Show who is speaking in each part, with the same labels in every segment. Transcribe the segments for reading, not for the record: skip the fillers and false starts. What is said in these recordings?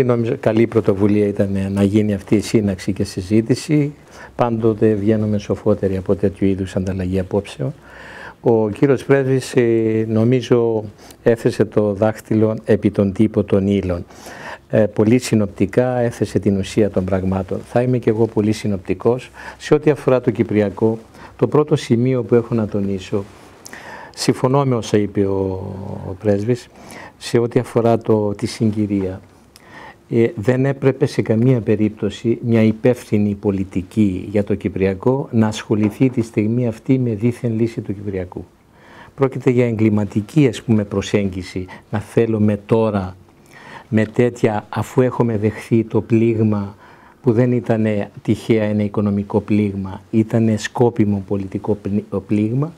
Speaker 1: Νομίζω καλή πρωτοβουλία ήταν να γίνει αυτή η σύναξη και συζήτηση. Πάντοτε βγαίνουμε σοφότεροι από τέτοιου είδους ανταλλαγή απόψεων. Ο κύριος Πρέσβης νομίζω έθεσε το δάχτυλο επί τον τύπο των ύλων. Πολύ συνοπτικά έθεσε την ουσία των πραγμάτων. Θα είμαι και εγώ πολύ συνοπτικός. Σε ό,τι αφορά το Κυπριακό, το πρώτο σημείο που έχω να τονίσω, συμφωνώ με όσα είπε ο Πρέσβης, σε ό,τι αφορά τη συγκυρία. Δεν έπρεπε σε καμία περίπτωση μια υπεύθυνη πολιτική για το Κυπριακό να ασχοληθεί τη στιγμή αυτή με δίθεν λύση του Κυπριακού. Πρόκειται για εγκληματική, προσέγγιση να θέλουμε τώρα με τέτοια, αφού έχουμε δεχθεί το πλήγμα που δεν ήταν τυχαία ένα οικονομικό πλήγμα, ήταν σκόπιμο πολιτικό πλήγμα,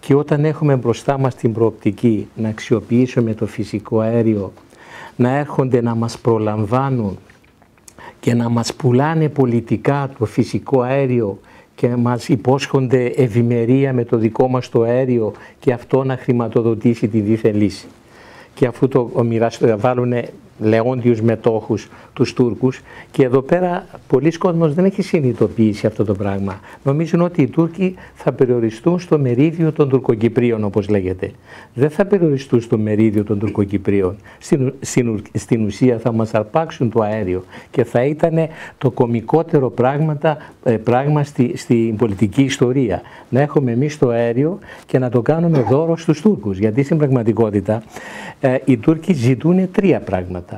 Speaker 1: και όταν έχουμε μπροστά μας την προοπτική να αξιοποιήσουμε το φυσικό αέριο, να έρχονται να μας προλαμβάνουν και να μας πουλάνε πολιτικά το φυσικό αέριο και να μας υπόσχονται ευημερία με το δικό μας το αέριο και αυτό να χρηματοδοτήσει τη δίθεν λύση. Και αφού το βάλουν λεόντιους μετόχους τους Τούρκους, και εδώ πέρα πολλοί κόσμος δεν έχει συνειδητοποιήσει αυτό το πράγμα. Νομίζουν ότι οι Τούρκοι θα περιοριστούν στο μερίδιο των Τουρκοκυπρίων, όπως λέγεται. Δεν θα περιοριστούν στο μερίδιο των Τουρκοκυπρίων. Στην ουσία θα μας αρπάξουν το αέριο και θα ήταν το κωμικότερο πράγμα στην πολιτική ιστορία. Να έχουμε εμείς το αέριο και να το κάνουμε δώρο στους Τούρκους. Γιατί στην πραγματικότητα οι Τούρκοι ζητούν τρία πράγματα.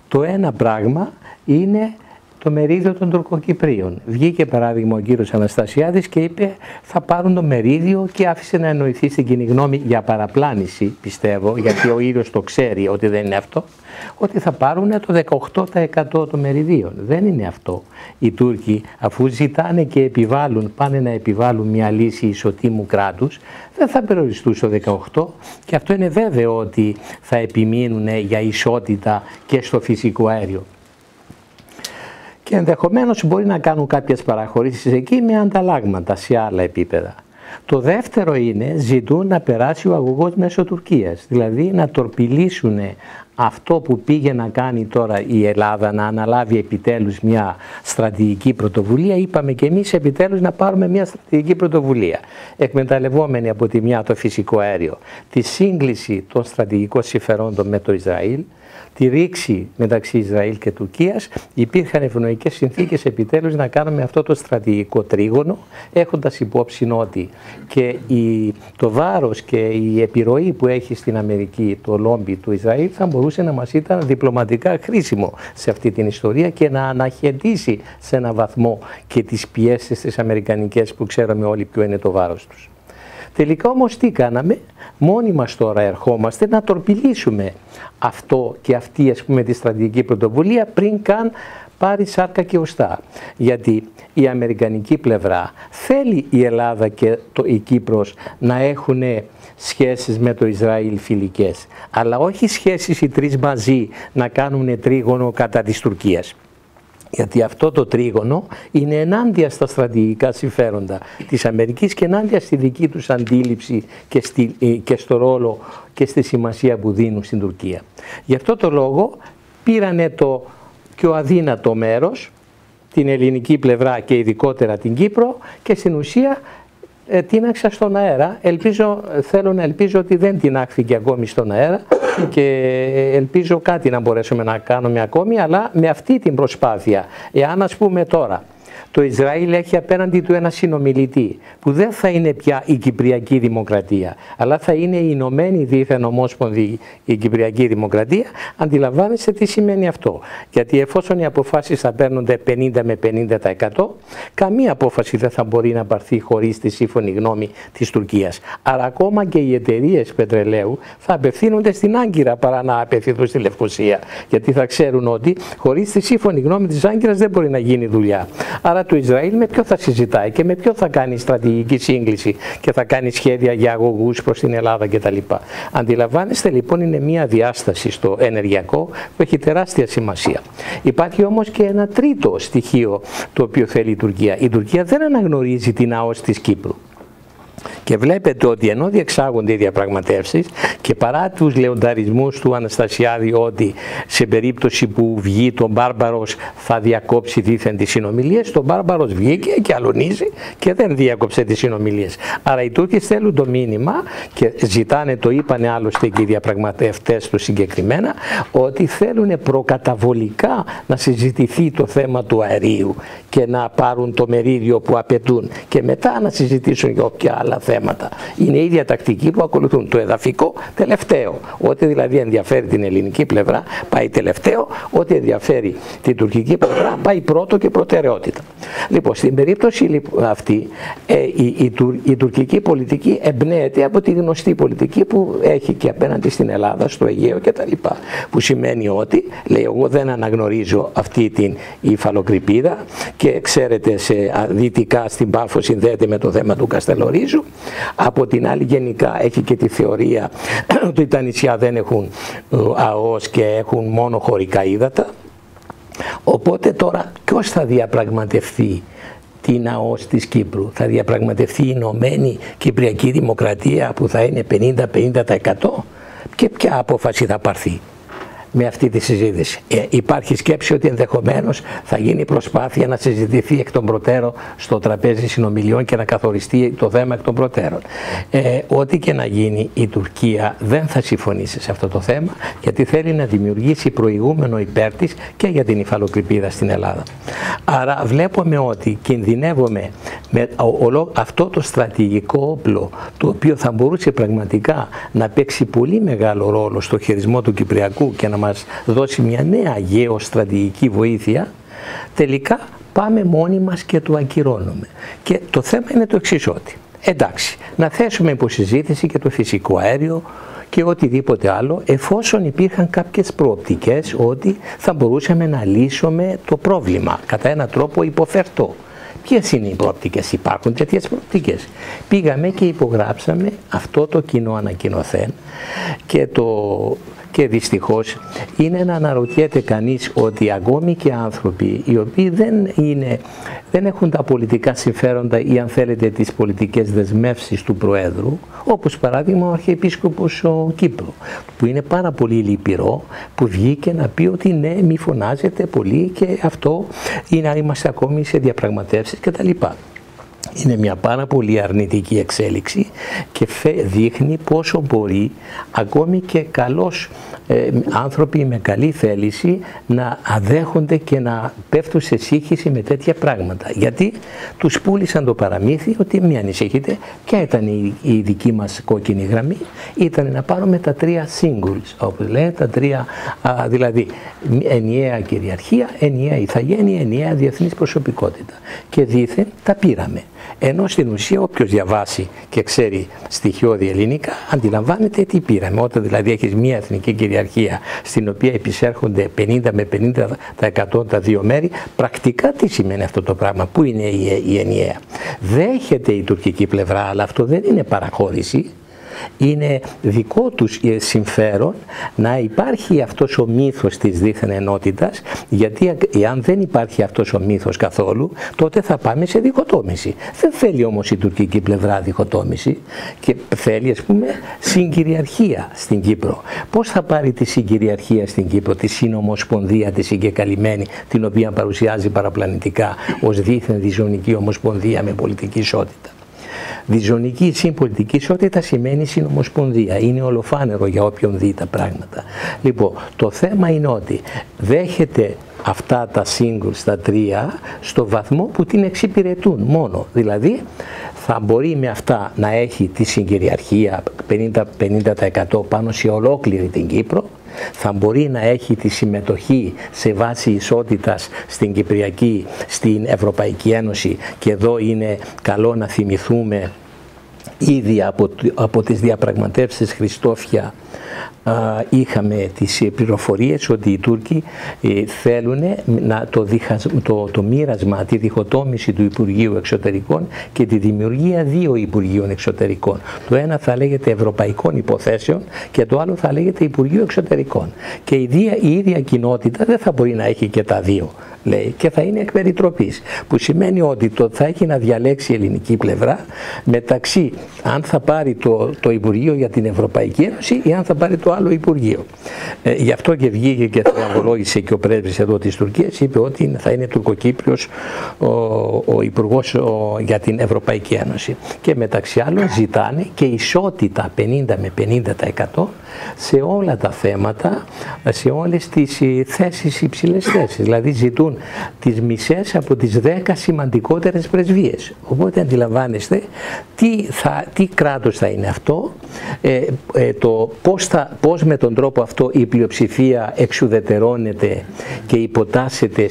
Speaker 1: Το ένα πράγμα είναι το μερίδιο των Τουρκοκυπρίων. Βγήκε παράδειγμα ο κύριος Αναστασιάδης και είπε θα πάρουν το μερίδιο και άφησε να εννοηθεί στην κοινή γνώμη για παραπλάνηση, πιστεύω, γιατί ο ίδιος το ξέρει ότι δεν είναι αυτό, ότι θα πάρουν το 18% των μεριδίων. Δεν είναι αυτό. Οι Τούρκοι, αφού ζητάνε και επιβάλλουν, πάνε να επιβάλλουν μια λύση ισοτήμου κράτους, δεν θα περιοριστούν στο 18%, και αυτό είναι βέβαιο ότι θα επιμείνουν για ισότητα και στο φυσικό αέριο. Και ενδεχομένως μπορεί να κάνουν κάποιες παραχωρήσεις εκεί με ανταλλάγματα σε άλλα επίπεδα. Το δεύτερο είναι, ζητούν να περάσει ο αγωγός μέσω Τουρκίας, δηλαδή να τορπιλήσουν αυτό που πήγε να κάνει τώρα η Ελλάδα, να αναλάβει επιτέλους μια στρατηγική πρωτοβουλία. Είπαμε και εμείς επιτέλους να πάρουμε μια στρατηγική πρωτοβουλία, εκμεταλλευόμενη από τη μια το φυσικό αέριο, τη σύγκληση των στρατηγικών συμφερόντων με το Ισραήλ, τη ρήξη μεταξύ Ισραήλ και Τουρκίας. Υπήρχαν ευνοϊκές συνθήκες επιτέλους να κάνουμε αυτό το στρατηγικό τρίγωνο, έχοντας υπόψη ότι και το βάρος και η επιρροή που έχει στην Αμερική το λόμπι του Ισραήλ θα μπορούσε να μας ήταν διπλωματικά χρήσιμο σε αυτή την ιστορία και να αναχαιτήσει σε έναν βαθμό και τις πιέσεις τις αμερικανικές που ξέρουμε όλοι ποιο είναι το βάρος τους. Τελικά όμως τι κάναμε? Μόνοι μας τώρα ερχόμαστε να τορπιλήσουμε αυτό και αυτή, τη στρατηγική πρωτοβουλία πριν καν πάρει σάρκα και οστά. Γιατί η αμερικανική πλευρά θέλει η Ελλάδα και η Κύπρος να έχουν σχέσεις με το Ισραήλ φιλικές, αλλά όχι σχέσεις οι τρεις μαζί να κάνουν τρίγωνο κατά της Τουρκίας. Γιατί αυτό το τρίγωνο είναι ενάντια στα στρατηγικά συμφέροντα της Αμερικής και ενάντια στη δική τους αντίληψη και στο ρόλο και στη σημασία που δίνουν στην Τουρκία. Γι' αυτό το λόγο πήρανε το πιο αδύνατο μέρος, την ελληνική πλευρά και ειδικότερα την Κύπρο, και στην ουσία τίναξα στον αέρα. Θέλω να ελπίζω ότι δεν τινάχθηκε ακόμη στον αέρα και ελπίζω κάτι να μπορέσουμε να κάνουμε ακόμη, αλλά με αυτή την προσπάθεια, εάν ας πούμε τώρα το Ισραήλ έχει απέναντι του ένα συνομιλητή που δεν θα είναι πια η Κυπριακή Δημοκρατία, αλλά θα είναι η Ηνωμένη δίθεν ομόσπονδη η Κυπριακή Δημοκρατία, αντιλαμβάνεστε τι σημαίνει αυτό. Γιατί εφόσον οι αποφάσεις θα παίρνονται 50 με 50%, καμία απόφαση δεν θα μπορεί να πάρθει χωρίς τη σύμφωνη γνώμη της Τουρκίας. Άρα ακόμα και οι εταιρείες πετρελαίου θα απευθύνονται στην Άγκυρα παρά να απευθυνθούν στη Λευκοσία. Γιατί θα ξέρουν ότι χωρίς τη σύμφωνη γνώμη της Άγκυρας δεν μπορεί να γίνει δουλειά. Άρα το Ισραήλ με ποιο θα συζητάει και με ποιο θα κάνει στρατηγική σύγκληση και θα κάνει σχέδια για αγωγούς προς την Ελλάδα κτλ. Αντιλαμβάνεστε λοιπόν, είναι μια διάσταση στο ενεργειακό που έχει τεράστια σημασία. Υπάρχει όμως και ένα τρίτο στοιχείο το οποίο θέλει η Τουρκία. Η Τουρκία δεν αναγνωρίζει την ΑΟΣ της Κύπρου. Και βλέπετε ότι ενώ διεξάγονται οι διαπραγματεύσεις και παρά τους λεονταρισμούς του Αναστασιάδη ότι σε περίπτωση που βγει τον Μπάρμπαρος θα διακόψει δήθεν τις συνομιλίες, τον Μπάρμπαρος βγήκε και αλωνίζει και δεν διάκοψε τις συνομιλίες. Άρα οι Τούρκοι στέλνουν το μήνυμα και ζητάνε, το είπανε άλλωστε και οι διαπραγματευτές του συγκεκριμένα, ότι θέλουν προκαταβολικά να συζητηθεί το θέμα του αερίου και να πάρουν το μερίδιο που απαιτούν και μετά να συζητήσουν για όποια άλλα θέματα. Είναι η ίδια τακτική που ακολουθούν. Το εδαφικό τελευταίο. Ό,τι δηλαδή ενδιαφέρει την ελληνική πλευρά πάει τελευταίο, ό,τι ενδιαφέρει την τουρκική πλευρά πάει πρώτο και προτεραιότητα. Λοιπόν, στην περίπτωση αυτή η τουρκική πολιτική εμπνέεται από τη γνωστή πολιτική που έχει και απέναντι στην Ελλάδα, στο Αιγαίο κτλ. Που σημαίνει ότι, λέει, εγώ δεν αναγνωρίζω αυτή την υφαλοκρηπίδα και ξέρετε δυτικά στην Πάφο συνδέεται με το θέμα του Καστελορίζου. Από την άλλη γενικά έχει και τη θεωρία ότι τα νησιά δεν έχουν ΑΟΣ και έχουν μόνο χωρικά ύδατα. Οπότε τώρα ποιος θα διαπραγματευτεί την ΑΟΣ της Κύπρου? Θα διαπραγματευτεί η Ηνωμένη Κυπριακή Δημοκρατία που θα είναι 50-50% και ποια απόφαση θα πάρθει με αυτή τη συζήτηση? Υπάρχει σκέψη ότι ενδεχομένως θα γίνει προσπάθεια να συζητηθεί εκ των προτέρων στο τραπέζι συνομιλιών και να καθοριστεί το θέμα εκ των προτέρων. Ό,τι και να γίνει, η Τουρκία δεν θα συμφωνήσει σε αυτό το θέμα, γιατί θέλει να δημιουργήσει προηγούμενο υπέρ της και για την υφαλοκρηπίδα στην Ελλάδα. Άρα βλέπουμε ότι κινδυνεύουμε με αυτό το στρατηγικό όπλο, το οποίο θα μπορούσε πραγματικά να παίξει πολύ μεγάλο ρόλο στο χειρισμό του Κυπριακού και να μας δώσει μια νέα γεωστρατηγική βοήθεια, τελικά πάμε μόνοι μας και το ακυρώνουμε. Και το θέμα είναι το εξής, ότι εντάξει, να θέσουμε υποσυζήτηση και το φυσικό αέριο και οτιδήποτε άλλο, εφόσον υπήρχαν κάποιες προοπτικές ότι θα μπορούσαμε να λύσουμε το πρόβλημα κατά έναν τρόπο υποφερτό. Ποιες είναι οι προοπτικές? Υπάρχουν τέτοιες προοπτικές. Πήγαμε και υπογράψαμε αυτό το κοινό ανακοινωθέν και δυστυχώς είναι να αναρωτιέται κανείς ότι ακόμη και άνθρωποι οι οποίοι δεν έχουν τα πολιτικά συμφέροντα ή αν θέλετε τις πολιτικές δεσμεύσεις του Προέδρου, όπως παράδειγμα ο Αρχιεπίσκοπος ο Κύπρου, που είναι πάρα πολύ λυπηρό, που βγήκε να πει ότι ναι, μη φωνάζετε πολύ και αυτό είναι, είμαστε ακόμη σε διαπραγματεύσεις κτλ. Είναι μια πάρα πολύ αρνητική εξέλιξη και δείχνει πόσο μπορεί ακόμη και καλώς άνθρωποι με καλή θέληση να αδέχονται και να πέφτουν σε σύγχυση με τέτοια πράγματα. Γιατί τους πούλησαν το παραμύθι ότι μην ανησυχείτε, ποια ήταν η δική μας κόκκινη γραμμή? Ήταν να πάρουμε τα 3 singles, όπως λέει, τα 3, δηλαδή ενιαία κυριαρχία, ενιαία ηθαγένεια, ενιαία διεθνής προσωπικότητα. Και δήθεν τα πήραμε. Ενώ στην ουσία όποιος διαβάσει και ξέρει στοιχειώδη ελληνικά αντιλαμβάνεται τι πήραμε. Όταν δηλαδή έχεις μια εθνική κυριαρχία στην οποία επισέρχονται 50 με 50% τα δύο μέρη, πρακτικά τι σημαίνει αυτό το πράγμα? Πού είναι η ενιαία? Δέχεται η τουρκική πλευρά, αλλά αυτό δεν είναι παραχώρηση. Είναι δικό τους συμφέρον να υπάρχει αυτός ο μύθος της δίθεν ενότητας, γιατί εάν δεν υπάρχει αυτός ο μύθος καθόλου, τότε θα πάμε σε διχοτόμηση. Δεν θέλει όμως η τουρκική πλευρά διχοτόμηση και θέλει, ας πούμε, συγκυριαρχία στην Κύπρο. Πώς θα πάρει τη συγκυριαρχία στην Κύπρο, τη συνομοσπονδία τη συγκεκαλυμμένη, την οποία παρουσιάζει παραπλανητικά ως δίθεν διζωνική ομοσπονδία με πολιτική ισότητα? Διζωνική συμπολιτική ισότητα σημαίνει συνομοσπονδία. Είναι ολοφάνερο για όποιον δει τα πράγματα. Λοιπόν, το θέμα είναι ότι δέχεται αυτά τα singles, τα 3, στο βαθμό που την εξυπηρετούν μόνο. Δηλαδή, θα μπορεί με αυτά να έχει τη συγκυριαρχία 50% πάνω σε ολόκληρη την Κύπρο, θα μπορεί να έχει τη συμμετοχή σε βάση ισότητας στην Κυπριακή, στην Ευρωπαϊκή Ένωση, και εδώ είναι καλό να θυμηθούμε ήδη από τις διαπραγματεύσεις Χριστόφια είχαμε τις πληροφορίες ότι οι Τούρκοι θέλουν το μοίρασμα, τη διχοτόμηση του Υπουργείου Εξωτερικών και τη δημιουργία 2 Υπουργείων Εξωτερικών. Το ένα θα λέγεται Ευρωπαϊκών Υποθέσεων και το άλλο θα λέγεται Υπουργείο Εξωτερικών. Και η ίδια κοινότητα δεν θα μπορεί να έχει και τα 2. Λέει, και θα είναι εκ περιτροπής, που σημαίνει ότι θα έχει να διαλέξει η ελληνική πλευρά μεταξύ αν θα πάρει το Υπουργείο για την Ευρωπαϊκή Ένωση ή αν θα πάρει το άλλο Υπουργείο. Γι' αυτό και βγήκε και θεαγολόγησε και ο πρέσβης εδώ της Τουρκίας, είπε ότι θα είναι Τουρκοκύπριος ο Υπουργός για την Ευρωπαϊκή Ένωση. Και μεταξύ άλλων ζητάνε και ισότητα 50 με 50% σε όλα τα θέματα, σε όλες τις θέσεις, υψηλές θέσεις. Δηλαδή ζητούν τις μισές από τις 10 σημαντικότερες πρεσβείες. Οπότε αντιλαμβάνεστε τι κράτος θα είναι αυτό, πώς με τον τρόπο αυτό η πλειοψηφία εξουδετερώνεται και υποτάσσεται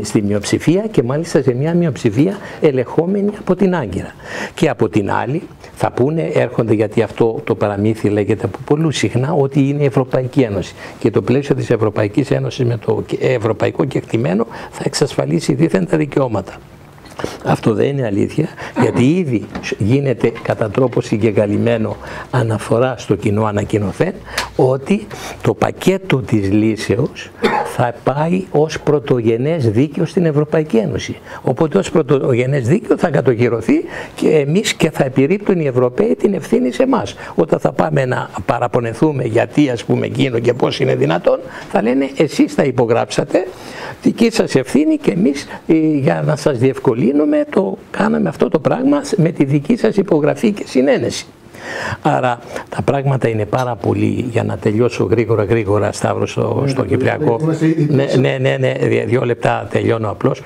Speaker 1: στην μειοψηφία, και μάλιστα σε μια μειοψηφία ελεγχόμενη από την Άγκυρα. Και από την άλλη θα πούνε, έρχονται, γιατί αυτό το παραμύθι λέγεται από πολλούς συχνά, ότι είναι η Ευρωπαϊκή Ένωση. Και το πλαίσιο της Ευρωπαϊκής Ένωσης με το ευρωπαϊκό κεκτημένο θα εξασφαλίσει δίθεν τα δικαιώματα. Αυτό δεν είναι αλήθεια, γιατί ήδη γίνεται κατά τρόπο συγκεκαλυμμένο αναφορά στο κοινό ανακοινωθέν ότι το πακέτο της λύσεως θα πάει ως πρωτογενές δίκαιο στην Ευρωπαϊκή Ένωση. Οπότε ως πρωτογενές δίκαιο θα κατοχυρωθεί και εμείς και θα επιρρύπτουν οι Ευρωπαίοι την ευθύνη σε εμάς. Όταν θα πάμε να παραπονεθούμε γιατί ας πούμε εκείνο και πώς είναι δυνατόν, θα λένε εσείς τα υπογράψατε, δική σας ευθύνη, και εμείς για να σας διευκολύνουμε το κάναμε αυτό το πράγμα με τη δική σας υπογραφή και συνένεση. Άρα τα πράγματα είναι πάρα πολύ, για να τελειώσω γρήγορα Σταύρο στο Κυπριακό. Ναι, 2 λεπτά τελειώνω απλώς.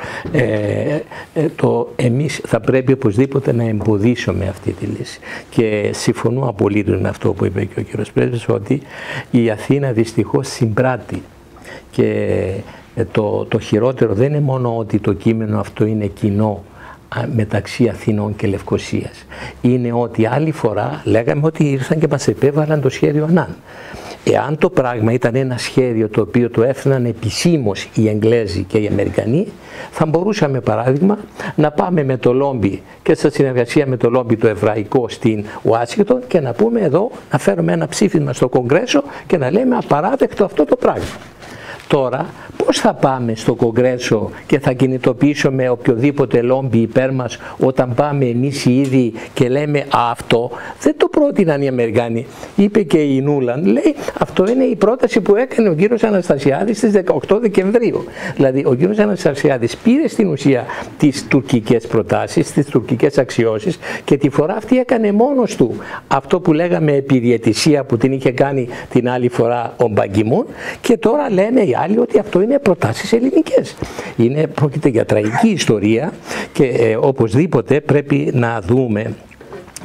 Speaker 1: Εμείς θα πρέπει οπωσδήποτε να εμποδίσουμε αυτή τη λύση. Και συμφωνώ απολύτως με αυτό που είπε και ο κύριος Πρέσβης, ότι η Αθήνα δυστυχώς συμπράττει. Και το χειρότερο δεν είναι μόνο ότι το κείμενο αυτό είναι κοινό μεταξύ Αθηνών και Λευκωσίας. Είναι ότι άλλη φορά λέγαμε ότι ήρθαν και μας επέβαλαν το σχέδιο Ανάν. Εάν το πράγμα ήταν ένα σχέδιο το οποίο το έφεραν επισήμως οι Εγγλέζοι και οι Αμερικανοί, θα μπορούσαμε παράδειγμα να πάμε με το λόμπι και σε συνεργασία με το λόμπι το εβραϊκό στην Ουάσιγκτον και να πούμε εδώ, να φέρουμε ένα ψήφισμα στο Κογκρέσο και να λέμε απαράδεκτο αυτό το πράγμα. Τώρα πώς θα πάμε στο Κογκρέσο και θα κινητοποιήσουμε οποιοδήποτε λόμπι υπέρ μας όταν πάμε εμείς οι ίδιοι και λέμε αυτό δεν το πρότειναν οι Αμερικάνοι. Είπε και η Νούλαν, λέει αυτό είναι η πρόταση που έκανε ο κύριος Αναστασιάδης στις 18 Δεκεμβρίου. Δηλαδή ο κύριος Αναστασιάδης πήρε στην ουσία τις τουρκικές προτάσεις, τις τουρκικές αξιώσεις, και τη φορά αυτή έκανε μόνος του αυτό που λέγαμε επιδιαιτησία που την είχε κάνει την άλλη φορά ο Μπαν Κι Μουν, και τώρα λένε οι άλλοι ότι αυτό είναι προτάσεις ελληνικές. Πρόκειται για τραγική ιστορία και οπωσδήποτε πρέπει να δούμε.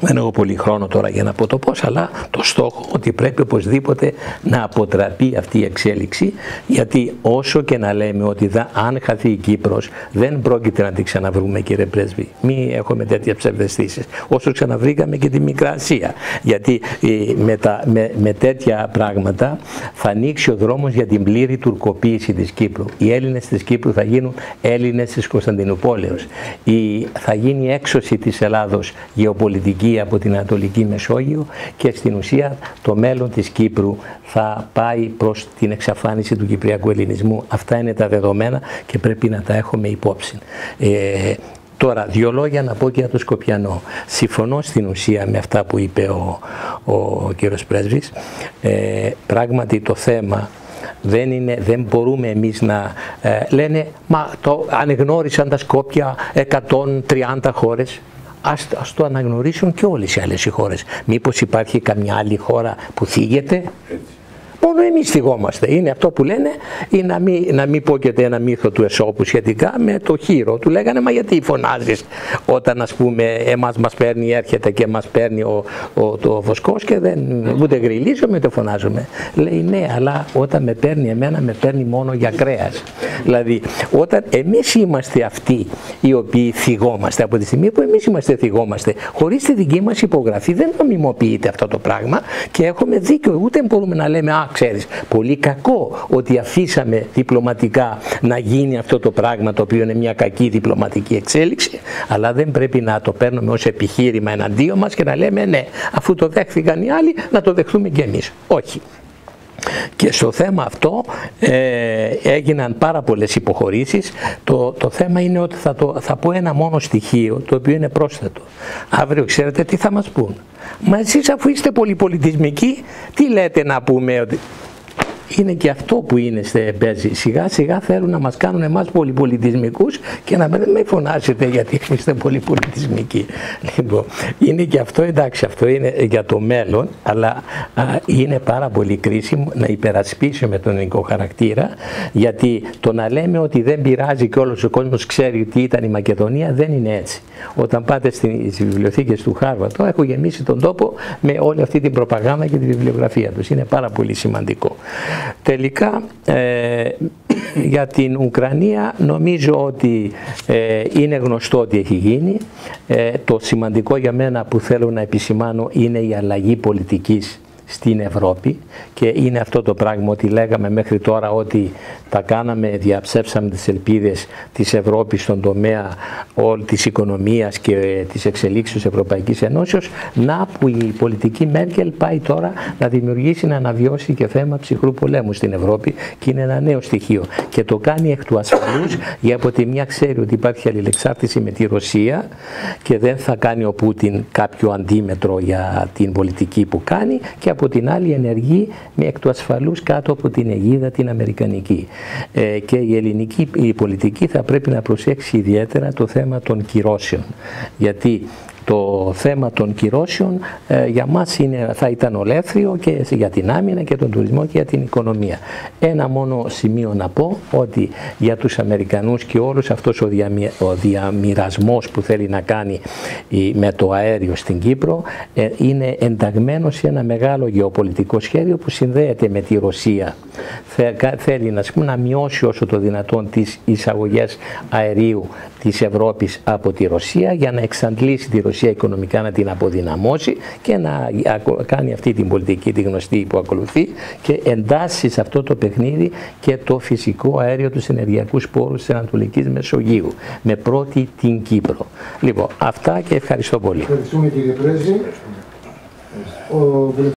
Speaker 1: Δεν έχω πολύ χρόνο τώρα για να πω το πώς, αλλά το στόχο ότι πρέπει οπωσδήποτε να αποτραπεί αυτή η εξέλιξη, γιατί όσο και να λέμε ότι αν χαθεί η Κύπρος δεν πρόκειται να την ξαναβρούμε, κύριε Πρέσβη. Μην έχουμε τέτοιες ψευδαισθήσεις. Όσο ξαναβρήκαμε και τη Μικρά Ασία. Γιατί με τέτοια πράγματα θα ανοίξει ο δρόμος για την πλήρη τουρκοποίηση της Κύπρου. Οι Έλληνες της Κύπρου θα γίνουν Έλληνες της Κωνσταντινουπόλεως. Θα γίνει έξωση της Ελλάδος γεωπολιτική από την Ανατολική Μεσόγειο, και στην ουσία το μέλλον της Κύπρου θα πάει προς την εξαφάνιση του κυπριακού ελληνισμού. Αυτά είναι τα δεδομένα και πρέπει να τα έχουμε υπόψη. Τώρα, 2 λόγια να πω και για το Σκοπιανό. Συμφωνώ στην ουσία με αυτά που είπε ο κύριος Πρέσβης. Πράγματι το θέμα δεν μπορούμε εμείς να λένε μα ανεγνώρισαν τα Σκόπια 130 χώρες. Ας το αναγνωρίσουν και όλες οι άλλες οι χώρες. Μήπως υπάρχει καμιά άλλη χώρα που θίγεται? Μόνο εμείς θυγόμαστε. Είναι αυτό που λένε, ή να μην πω και ένα μύθο του Εσώπου σχετικά με το χείρο. Του λέγανε, μα γιατί φωνάζεις όταν, ας πούμε, εμάς μας παίρνει, έρχεται και μας παίρνει το βοσκός και ούτε γρυλίζομαι ούτε φωνάζομαι. Λέει, ναι, αλλά όταν με παίρνει εμένα, με παίρνει μόνο για κρέας. Δηλαδή, όταν εμείς είμαστε αυτοί οι οποίοι θυγόμαστε, από τη στιγμή που εμείς θυγόμαστε, χωρίς τη δική μας υπογραφή δεν νομιμοποιείται αυτό το πράγμα και έχουμε δίκιο. Ούτε μπορούμε να λέμε, α, ξέρεις, πολύ κακό ότι αφήσαμε διπλωματικά να γίνει αυτό το πράγμα, το οποίο είναι μια κακή διπλωματική εξέλιξη, αλλά δεν πρέπει να το παίρνουμε ως επιχείρημα εναντίον μας και να λέμε, ναι, αφού το δέχθηκαν οι άλλοι, να το δεχθούμε και εμείς. Όχι. Και στο θέμα αυτό έγιναν πάρα πολλές υποχωρήσεις. Το θέμα είναι ότι θα πω ένα μόνο στοιχείο, το οποίο είναι πρόσθετο. Αύριο ξέρετε τι θα μας πούν. Μα εσείς, αφού είστε πολυπολιτισμικοί, τι λέτε να πούμε? Ότι είναι και αυτό που είναι παίζει. Σιγά σιγά θέλουν να μας κάνουν εμάς πολυπολιτισμικούς και να μην φωνάσετε γιατί είστε πολυπολιτισμικοί. Λοιπόν, είναι και αυτό, εντάξει, αυτό είναι για το μέλλον, αλλά είναι πάρα πολύ κρίσιμο να υπερασπίσουμε τον ελληνικό χαρακτήρα, γιατί το να λέμε ότι δεν πειράζει και όλος ο κόσμος ξέρει τι ήταν η Μακεδονία, δεν είναι έτσι. Όταν πάτε στις βιβλιοθήκες του Χάρβαρντ, έχω γεμίσει τον τόπο με όλη αυτή την προπαγάνδα και τη βιβλιογραφία τους. Είναι πάρα πολύ σημαντικό. Τελικά, για την Ουκρανία νομίζω ότι είναι γνωστό τι έχει γίνει. Το σημαντικό για μένα που θέλω να επισημάνω είναι η αλλαγή πολιτικής στην Ευρώπη, και είναι αυτό το πράγμα ότι λέγαμε μέχρι τώρα ότι τα κάναμε, διαψεύσαμε τις ελπίδες της Ευρώπης στον τομέα όλη της οικονομίας και της εξελίξεως της Ευρωπαϊκής Ενώσεως. Να που η πολιτική Μέρκελ πάει τώρα να δημιουργήσει, να αναβιώσει και θέμα ψυχρού πολέμου στην Ευρώπη, και είναι ένα νέο στοιχείο και το κάνει εκ του ασφαλούς, για από τη μια ξέρει ότι υπάρχει αλληλεξάρτηση με τη Ρωσία και δεν θα κάνει ο Πούτιν κάποιο αντίμετρο για την πολιτική που κάνει, και από την άλλη ενεργεί με εκ του ασφαλούς κάτω από την αιγίδα την αμερικανική. Και η ελληνική πολιτική θα πρέπει να προσέξει ιδιαίτερα το θέμα των κυρώσεων, γιατί το θέμα των κυρώσεων για μας θα ήταν ολέθριο και για την άμυνα και τον τουρισμό και για την οικονομία. Ένα μόνο σημείο να πω, ότι για τους Αμερικανούς και όλος αυτός ο διαμοιρασμός που θέλει να κάνει με το αέριο στην Κύπρο είναι ενταγμένο σε ένα μεγάλο γεωπολιτικό σχέδιο που συνδέεται με τη Ρωσία. Θέλει να μειώσει όσο το δυνατόν τις εισαγωγές αερίου της Ευρώπης από τη Ρωσία, για να εξαντλήσει τη Ρωσία οικονομικά, να την αποδυναμώσει και να κάνει αυτή την πολιτική τη γνωστή που ακολουθεί, και εντάσσει σε αυτό το παιχνίδι και το φυσικό αέριο, τους ενεργειακούς πόρους της Ανατολικής Μεσογείου, με πρώτη την Κύπρο. Λοιπόν, αυτά και ευχαριστώ πολύ.
Speaker 2: Ευχαριστούμε, κύριε Πρέσβη.